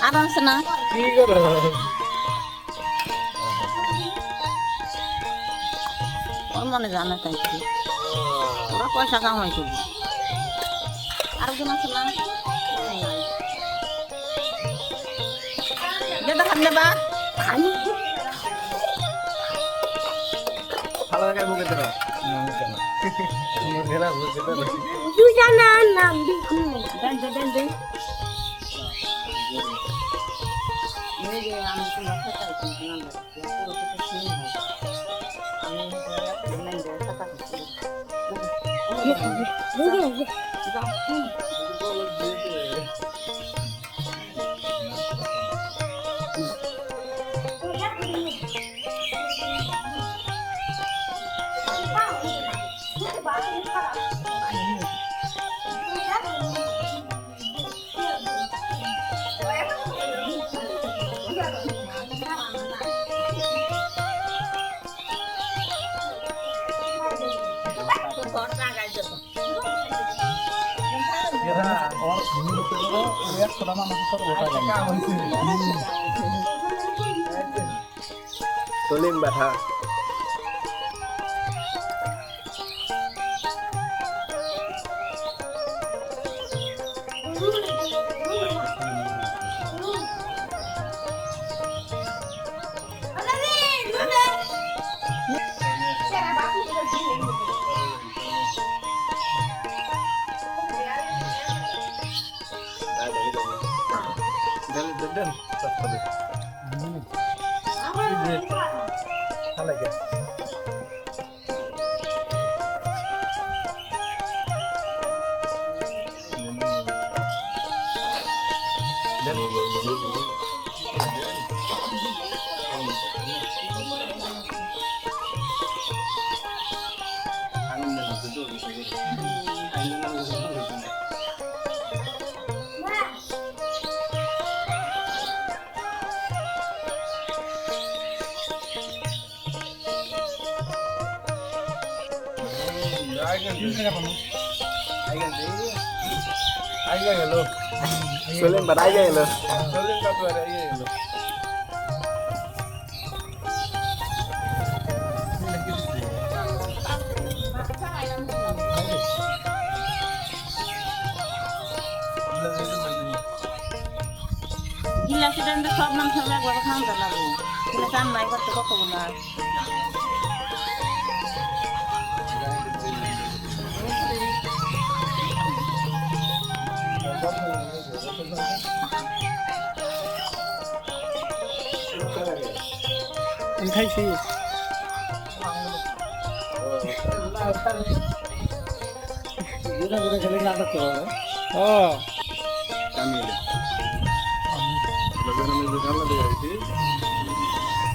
আরাম না কি করে মনে জানে তাই ওরা পয়সা কামাই করবে আরেকজন আছে না যেটা খান নেবা ভালো লাগে মুখে দেবা তুই জানা নাম দেখু দেন এই যে আমি তো লক্ষ্য চাইছি না পুরো কিছু শুনি না আমি মেন দে কথা করছি Tulim batha. Dan tadi. Salah ya. Ayo hello. Sulim pada aja hello. Sulim pada aja hello. Gila sudah ada sop nam sama gua kan dalam. Kita kan mai waktu kok benar. Enggak sih. Gila kali natak tuh. Oh. Kami deh. Lebih ramai juga lah dia itu.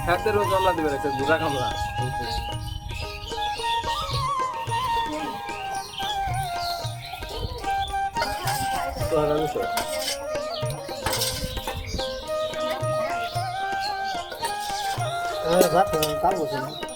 Khawatir kalau lah dia itu bukan kamu lah. Suara lu tuh. Bác tao của mình